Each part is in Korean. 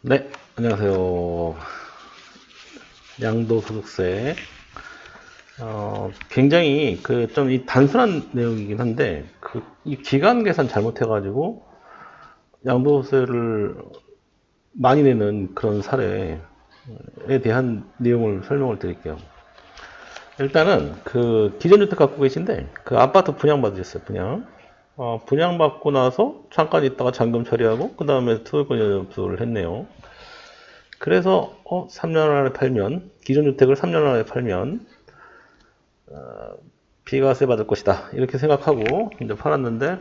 네, 안녕하세요. 양도소득세. 굉장히 좀 이 단순한 내용이긴 한데, 이 기간 계산 잘못해가지고 양도세를 많이 내는 그런 사례에 대한 내용을 설명을 드릴게요. 일단은 기존주택 갖고 계신데, 아파트 분양받으셨어요, 분양. 분양받고 나서 잠깐 있다가 잔금 처리하고, 그 다음에 소유권 연납을 했네요. 그래서 3년 안에 팔면 기존 주택을 3년 안에 팔면 비과세 받을 것이다 이렇게 생각하고 이제 팔았는데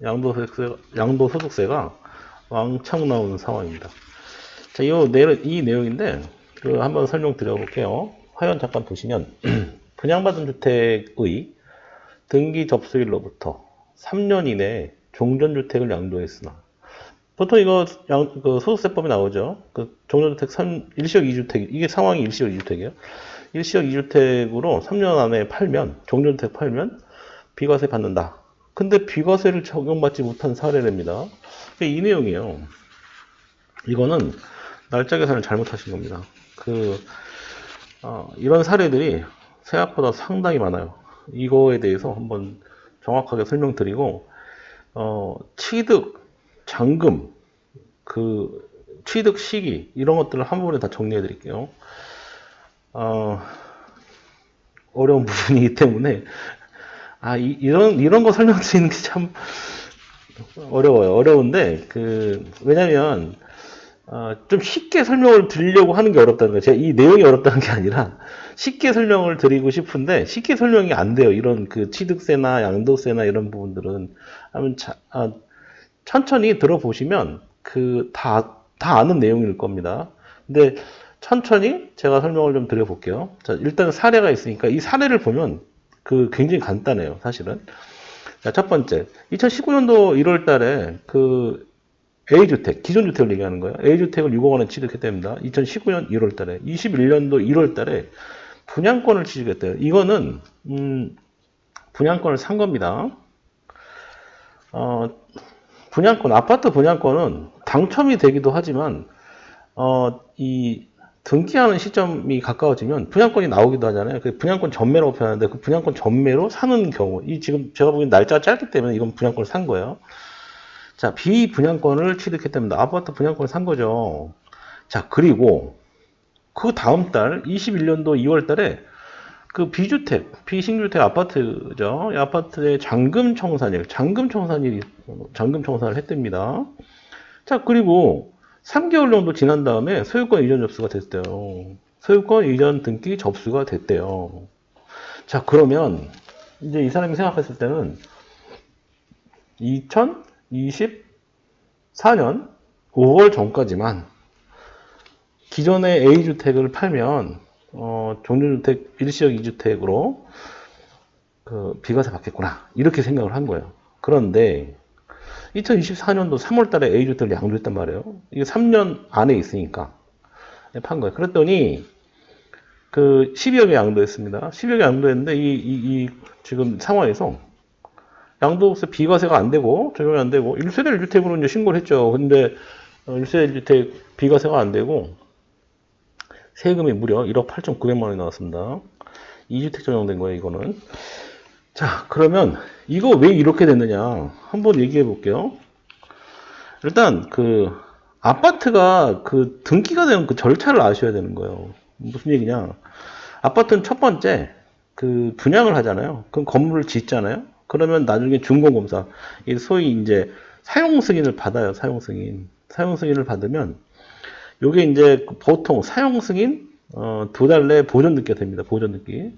양도소득세가 왕창 나오는 상황입니다. 자, 이 내용인데 한번 설명드려 볼게요. 화면 잠깐 보시면 분양받은 주택의 등기 접수일로부터 3년 이내에 종전주택을 양도했으나 보통 이거 소득세법이 나오죠. 종전주택 일시적 2주택, 이게 상황이 일시적 2주택이에요. 일시적 2주택으로 3년 안에 팔면, 종전주택 팔면 비과세 받는다. 근데 비과세를 적용받지 못한 사례랍니다. 이 내용이에요. 이거는 날짜 계산을 잘못하신 겁니다. 이런 사례들이 생각보다 상당히 많아요. 이거에 대해서 한번 정확하게 설명드리고, 취득, 잔금, 취득 시기, 이런 것들을 한 번에 다 정리해 드릴게요. 어려운 부분이기 때문에, 이런 거 설명드리는 게 참 어려워요. 어려운데, 왜냐면, 좀 쉽게 설명을 드리려고 하는 게 어렵다는 거예요. 제가 이 내용이 어렵다는 게 아니라, 쉽게 설명을 드리고 싶은데, 쉽게 설명이 안 돼요. 이런 취득세나 양도세나 이런 부분들은. 천천히 들어보시면 다 아는 내용일 겁니다. 근데 천천히 제가 설명을 좀 드려볼게요. 자, 일단 사례가 있으니까 이 사례를 보면 굉장히 간단해요, 사실은. 자, 첫 번째. 2019년도 1월 달에 A주택, 기존 주택을 얘기하는 거예요. A주택을 6억 원에 취득했답니다. 2019년 1월 달에. 21년도 1월 달에 분양권을 취득했대요. 이거는, 분양권을 산 겁니다. 아파트 분양권은 당첨이 되기도 하지만, 이 등기하는 시점이 가까워지면 분양권이 나오기도 하잖아요. 분양권 전매라고 표현하는데 분양권 전매로 사는 경우, 지금 제가 보기엔 날짜가 짧기 때문에 이건 분양권을 산 거예요. 자, 비분양권을 취득했답니다. 아파트 분양권을 산 거죠. 자, 그리고 그 다음 달 21년도 2월 달에 비신주택 아파트죠. 이 아파트의 잔금 청산을 했답니다. 자, 그리고 3개월 정도 지난 다음에 소유권 이전 접수가 됐대요. 소유권 이전 등기 접수가 됐대요. 자, 그러면 이제 이 사람이 생각했을 때는 2024년 5월 전까지만 기존의 A주택을 팔면 종전주택 일시적 2주택으로 비과세 받겠구나 이렇게 생각을 한 거예요. 그런데 2024년도 3월 달에 A주택을 양도했단 말이에요. 이게 3년 안에 있으니까 판 거예요. 그랬더니 12억에 양도했습니다. 12억에 양도했는데 지금 상황에서 양도세 비과세가 안 되고 적용이 안 되고 1세대 1주택으로 이제 신고를 했죠. 근데 1세대 1주택 비과세가 안 되고 세금이 무려 1억 8,900만 원이 나왔습니다. 2주택 적용된 거예요, 이거는. 자, 그러면 이거 왜 이렇게 됐느냐 한번 얘기해 볼게요. 일단 아파트가 등기가 되는 절차를 아셔야 되는 거예요. 무슨 얘기냐? 아파트는 첫 번째 분양을 하잖아요. 그럼 건물을 짓잖아요. 그러면 나중에 준공검사, 소위 이제 사용 승인을 받아요. 사용 승인을 받으면 요게 이제 보통 사용 승인 2달 내에 보존 등기가 됩니다. 보존 등기.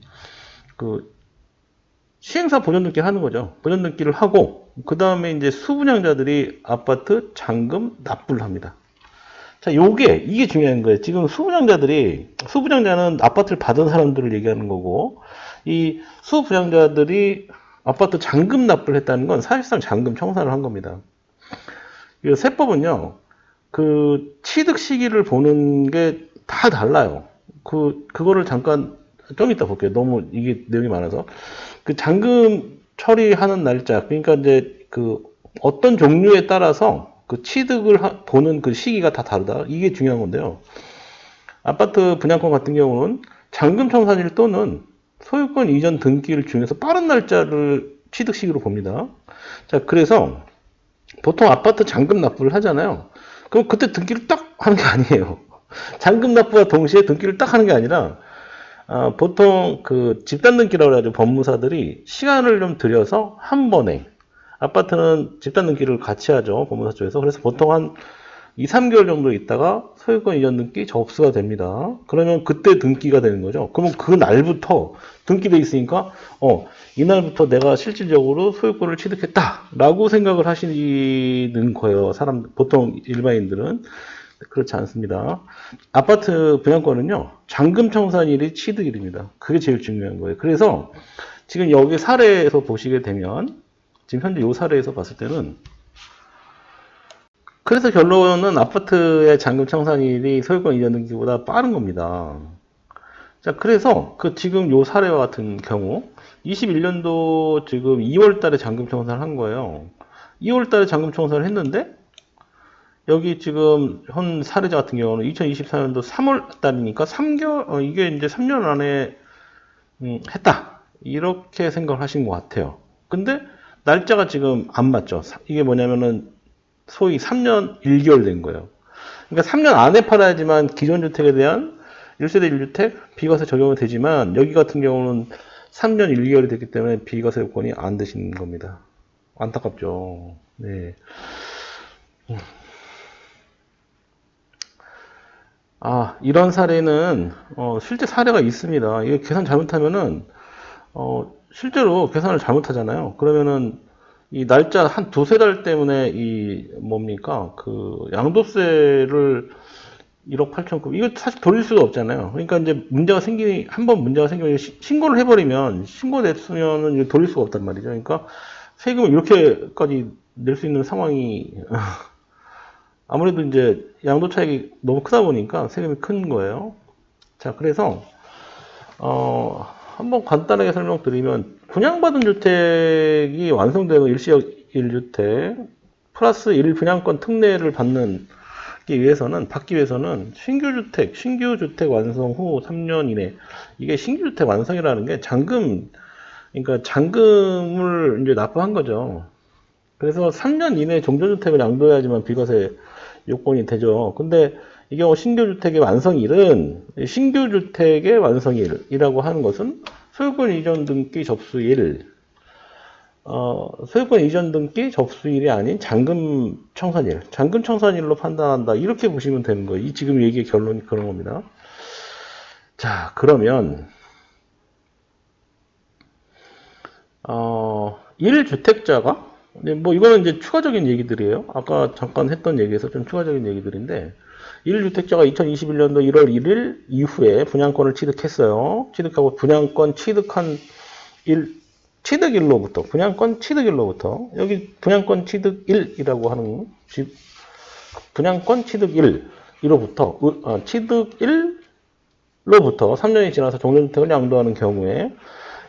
시행사 보존 등기 하는 거죠. 보존 등기를 하고 그 다음에 이제 수분양자들이 아파트 잔금 납부를 합니다. 자, 이게 중요한 거예요. 지금 수분양자는 아파트를 받은 사람들을 얘기하는 거고, 이 수분양자들이 아파트 잔금 납부를 했다는 건 사실상 잔금 청산을 한 겁니다. 이 세법은요, 취득 시기를 보는 게 다 달라요. 그거를 잠깐 좀 이따 볼게요. 너무 이게 내용이 많아서. 잔금 처리하는 날짜, 그러니까 이제 어떤 종류에 따라서 그 취득을 보는 그 시기가 다 다르다. 이게 중요한 건데요. 아파트 분양권 같은 경우는 잔금청산일 또는 소유권 이전 등기일 중에서 빠른 날짜를 취득 시기로 봅니다. 자, 그래서 보통 아파트 잔금 납부를 하잖아요. 그럼 그때 등기를 딱 하는 게 아니에요. 잔금 납부와 동시에 등기를 딱 하는 게 아니라 보통 그 집단 등기라고 하죠. 법무사들이 시간을 좀 들여서 한 번에 아파트는 집단 등기를 같이 하죠. 법무사 쪽에서. 그래서 보통 한 2, 3개월 정도 있다가 소유권 이전 등기 접수가 됩니다. 그러면 그때 등기가 되는 거죠. 그러면 그 날부터 등기돼 있으니까 이날부터 내가 실질적으로 소유권을 취득했다라고 생각을 하시는 거예요. 보통 일반인들은 그렇지 않습니다. 아파트 분양권은요, 잔금청산일이 취득일입니다. 그게 제일 중요한 거예요. 그래서 지금 여기 사례에서 보시게 되면 지금 현재 이 사례에서 봤을 때는 그래서 결론은 아파트의 잔금청산일이 소유권 이전 등기보다 빠른 겁니다. 자, 그래서 지금 요 사례와 같은 경우 21년도 지금 2월 달에 잔금청산을 한 거예요. 2월 달에 잔금청산을 했는데 여기 지금 현 사례자 같은 경우는 2024년도 3월 달이니까 3개월, 이게 이제 3년 안에 했다. 이렇게 생각을 하신 것 같아요. 근데 날짜가 지금 안 맞죠. 이게 뭐냐면은 소위 3년 1개월 된 거예요. 그러니까 3년 안에 팔아야지만 기존 주택에 대한 1세대 1주택 비과세 적용이 되지만 여기 같은 경우는 3년 1개월이 됐기 때문에 비과세 요건이 안 되시는 겁니다. 안타깝죠. 네. 이런 사례는 실제 사례가 있습니다. 이게 계산 잘못하면은 실제로 계산을 잘못하잖아요. 그러면은 이 날짜 한 두세 달 때문에 그 양도세를 1억 8천급 이거 사실 돌릴 수가 없잖아요. 그러니까 이제 한번 문제가 생기면 신고를 해버리면 신고됐으면은 돌릴 수가 없단 말이죠. 그러니까 세금을 이렇게까지 낼 수 있는 상황이 아무래도 이제 양도 차익이 너무 크다 보니까 세금이 큰 거예요. 자, 그래서 한번 간단하게 설명드리면 분양받은 주택이 완성되고 일시적 1주택 플러스 1분양권 특례를 받기 위해서는 신규 주택 완성 후 3년 이내 이게 신규 주택 완성이라는 게 그러니까 잔금을 이제 납부한 거죠. 그래서 3년 이내 종전주택을 양도해야지만 비과세 요건이 되죠. 근데 이 경우 신규주택의 완성일은 신규주택의 완성일이라고 하는 것은 소유권 이전 등기 접수일, 소유권 이전 등기 접수일이 아닌 잔금청산일로 판단한다. 이렇게 보시면 되는 거예요. 이 지금 얘기의 결론이 그런 겁니다. 자, 그러면 1주택자가 뭐 이거는 이제 추가적인 얘기들이에요. 아까 잠깐 했던 얘기에서 좀 추가적인 얘기들인데 1주택자가 2021년도 1월 1일 이후에 분양권을 취득했어요. 취득하고 분양권 취득일로부터 여기 분양권 취득일이라고 하는 분양권 취득일로부터 3년이 지나서 종전주택을 양도하는 경우에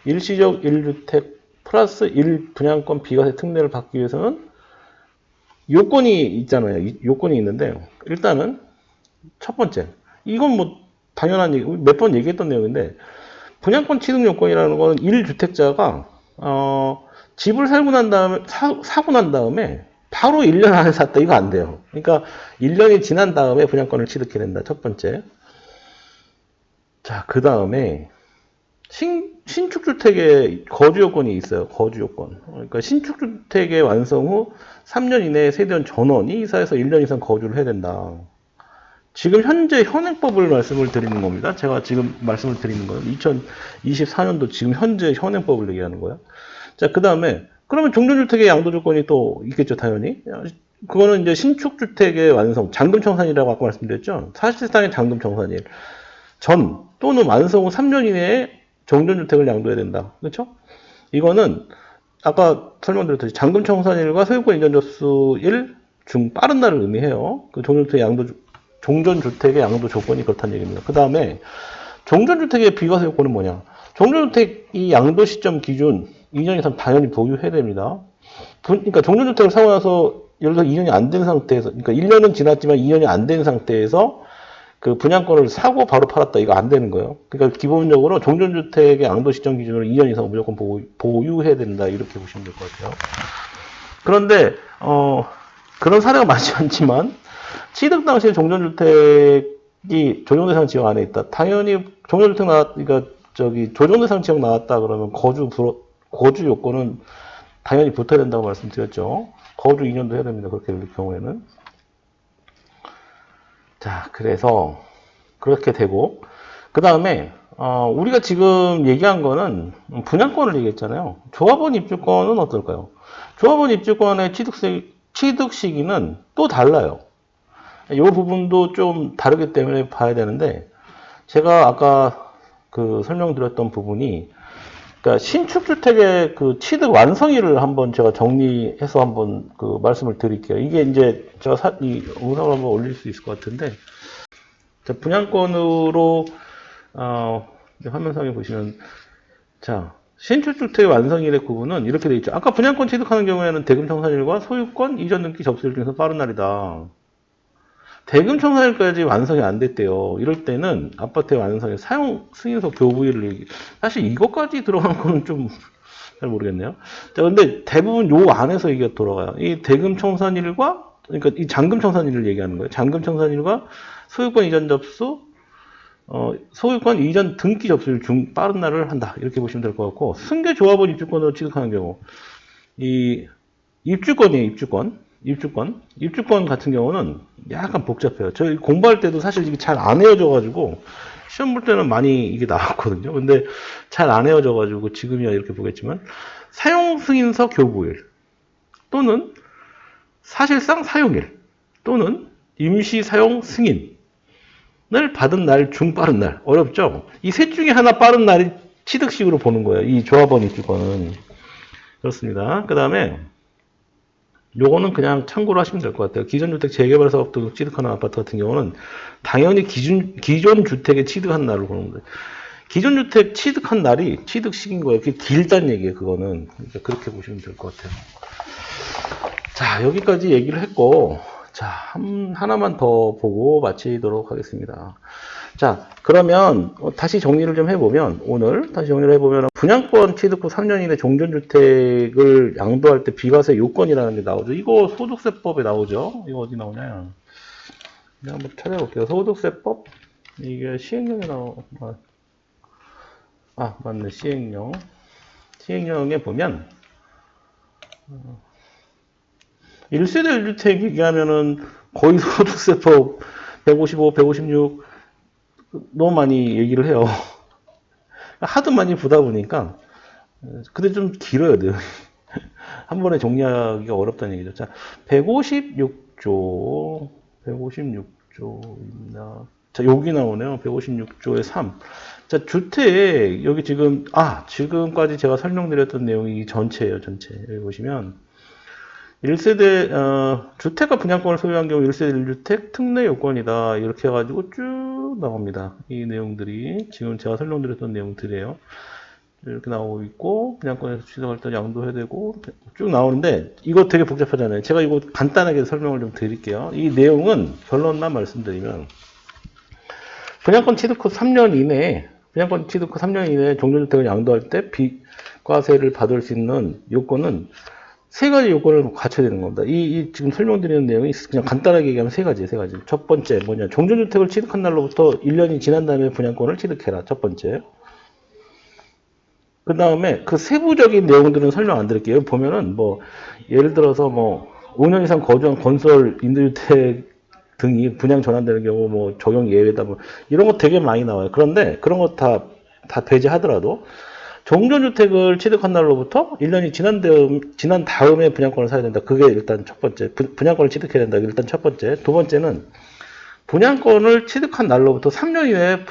일시적 1주택 플러스 1분양권 비과세 특례를 받기 위해서는 요건이 있잖아요. 요건이 있는데 일단은 첫 번째, 이건 뭐 당연한 얘기, 몇 번 얘기했던 내용인데 분양권 취득 요건이라는 거는 1주택자가 집을 사고 난 다음에 바로 1년 안에 샀다. 이거 안 돼요. 그러니까 1년이 지난 다음에 분양권을 취득해야 된다. 첫 번째. 자, 그 다음에 신축주택의 거주요건이 있어요. 거주요건. 그러니까 신축주택의 완성 후 3년 이내에 세대원 전원이 이사해서 1년 이상 거주를 해야 된다. 지금 현재 현행법을 말씀을 드리는 겁니다. 제가 지금 말씀을 드리는 건 2024년도 지금 현재 현행법을 얘기하는 거예요. 자, 그 다음에 그러면 종전주택의 양도조건이 또 있겠죠, 당연히. 그거는 이제 신축주택의 완성, 잔금청산이라고 아까 말씀드렸죠. 사실상의 잔금청산일. 또는 완성 후 3년 이내에 종전주택을 양도해야 된다. 그렇죠? 이거는 아까 설명드렸듯이 잔금청산일과 소유권 이전 접수일 중 빠른 날을 의미해요. 그 종전주택의 양도 조건이 그렇다는 얘기입니다. 그 다음에 종전주택의 비과세 요건은 뭐냐? 종전주택이 양도 시점 기준 2년 이상 당연히 보유해야 됩니다. 그러니까 종전주택을 사고 나서 예를 들어 2년이 안 된 상태에서, 그러니까 1년은 지났지만 2년이 안 된 상태에서 그 분양권을 사고 바로 팔았다. 이거 안 되는 거예요. 그러니까 기본적으로 종전주택의 양도 시점 기준으로 2년 이상 무조건 보유해야 된다. 이렇게 보시면 될 것 같아요. 그런데 그런 사례가 많지 않지만 취득 당시에 종전주택이 조정대상 지역 안에 있다. 당연히 종전주택 그러니까 조정대상 지역 나왔다 그러면 거주 요건은 당연히 붙어야 된다고 말씀드렸죠. 거주 2년도 해야 됩니다. 그렇게 될 경우에는. 자, 그래서 그렇게 되고 그 다음에 우리가 지금 얘기한 거는 분양권을 얘기했잖아요. 조합원 입주권은 어떨까요? 조합원 입주권의 취득 시기는 또 달라요. 이 부분도 좀 다르기 때문에 봐야 되는데 제가 아까 그 설명드렸던 부분이 그러니까 신축주택의 그 취득 완성일을 한번 제가 정리해서 한번 그 말씀을 드릴게요. 이게 이제 제가 이 영상을 한번 올릴 수 있을 것 같은데, 자, 분양권으로, 화면상에 보시면, 자, 신축주택의 완성일의 구분은 이렇게 되어 있죠. 아까 분양권 취득하는 경우에는 대금 청산일과 소유권 이전 등기 접수일 중에서 빠른 날이다. 대금 청산일까지 완성이 안 됐대요. 이럴 때는 아파트의 완성에 사용 승인서 교부일을 사실 이것까지 들어가는 거는 좀 잘 모르겠네요. 자, 근데 대부분 요 안에서 이게 돌아가요. 이 대금 청산일과 그러니까 이 잔금 청산일을 얘기하는 거예요. 잔금 청산일과 소유권 이전 접수, 소유권 이전 등기 접수일 중 빠른 날을 한다. 이렇게 보시면 될 것 같고, 승계 조합원 입주권으로 취득하는 경우 이 입주권이에요. 입주권 같은 경우는 약간 복잡해요. 저희 공부할 때도 사실 이게 잘 안 헤어져가지고, 시험 볼 때는 많이 이게 나왔거든요. 근데 잘 안 헤어져가지고, 지금이야 이렇게 보겠지만, 사용 승인서 교부일, 또는 사실상 사용일, 또는 임시 사용 승인을 받은 날 중 빠른 날. 어렵죠? 이 셋 중에 하나 빠른 날이 취득식으로 보는 거예요. 이 조합원 입주권은. 그렇습니다. 그 다음에, 요거는 그냥 참고로 하시면 될 것 같아요. 기존주택 재개발 사업 등 취득하는 아파트 같은 경우는 당연히 기존 주택에 취득한 날로 보는 거예요. 기존 주택 취득한 날이 취득 시기인 거예요. 그게 길다는 얘기예요. 그거는. 그러니까 그렇게 보시면 될 것 같아요. 자, 여기까지 얘기를 했고, 자, 하나만 더 보고 마치도록 하겠습니다. 자, 그러면 다시 정리를 좀 해보면, 분양권 취득 후 3년 이내 종전주택을 양도할 때 비과세 요건이라는 게 나오죠. 이거 소득세법에 나오죠. 이거 어디 나오냐? 한번 찾아볼게요. 소득세법. 이게 시행령에 맞네. 시행령. 시행령에 보면 1세대 1주택 얘기하면은 거의 소득세법 155, 156 너무 많이 얘기를 해요. 하도 많이 보다 보니까. 근데 좀 길어요. 한 번에 정리하기가 어렵다는 얘기죠. 자, 156조 있나? 자, 여기 나오네요. 156조의 3. 자, 주택, 여기 지금까지 제가 설명드렸던 내용이 전체예요, 전체. 여기 보시면, 1세대, 주택과 분양권을 소유한 경우 1세대 1주택 특례 요건이다. 이렇게 해가지고 쭉 나옵니다. 이 내용들이, 지금 제가 설명드렸던 내용들이에요. 이렇게 나오고 있고, 분양권에서 취득할 때 양도해야 되고, 쭉 나오는데, 이거 되게 복잡하잖아요. 제가 이거 간단하게 설명을 좀 드릴게요. 이 내용은 결론만 말씀드리면, 분양권 취득 후 3년 이내에 종전주택을 양도할 때 비과세를 받을 수 있는 요건은 세 가지 요건을 갖춰야 되는 겁니다. 지금 설명드리는 내용이 그냥 간단하게 얘기하면 세 가지. 첫 번째 뭐냐. 종전주택을 취득한 날로부터 1년이 지난 다음에 분양권을 취득해라. 첫 번째. 그 다음에 그 세부적인 내용들은 설명 안 드릴게요. 보면은 예를 들어서 5년 이상 거주한 건설 임대주택 등이 분양 전환되는 경우 적용 예외다 이런 거 되게 많이 나와요. 그런데 그런 거 다 배제하더라도 종전주택을 취득한 날로부터 1년이 지난 다음에 분양권을 사야 된다. 그게 일단 첫 번째. 분양권을 취득해야 된다. 일단 첫 번째. 두 번째는 분양권을 취득한 날로부터 3년 이내에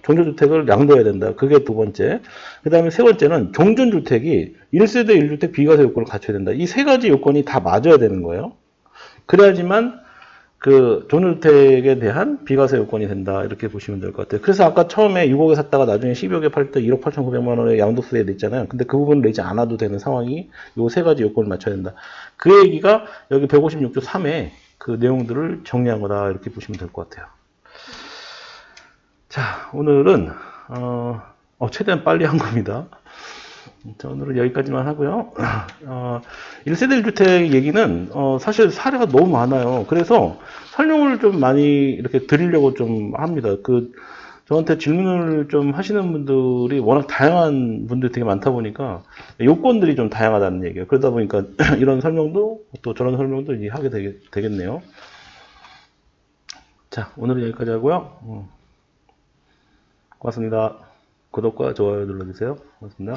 종전주택을 양도해야 된다. 그게 두 번째. 그 다음에 세 번째는 종전주택이 1세대 1주택 비과세 요건을 갖춰야 된다. 이 세 가지 요건이 다 맞아야 되는 거예요. 그래야지만 그 종료주택에 대한 비과세 요건이 된다 이렇게 보시면 될 것 같아요. 그래서 아까 처음에 6억에 샀다가 나중에 12억에 팔 때 1억 8,900만 원의 양도세에 냈잖아요. 근데 그 부분을 내지 않아도 되는 상황이 요 세 가지 요건을 맞춰야 된다. 그 얘기가 여기 156조 3에 그 내용들을 정리한 거다 이렇게 보시면 될 것 같아요. 자, 오늘은 최대한 빨리 한 겁니다. 자, 오늘은 여기까지만 하고요. 1세대 1주택 얘기는 사실 사례가 너무 많아요. 그래서 설명을 좀 많이 이렇게 드리려고 좀 합니다. 저한테 질문을 좀 하시는 분들이 워낙 다양한 분들이 되게 많다 보니까 요건들이 좀 다양하다는 얘기예요. 그러다 보니까 이런 설명도 또 저런 설명도 이제 하게 되겠네요. 자, 오늘은 여기까지 하고요. 고맙습니다. 구독과 좋아요 눌러주세요. 고맙습니다.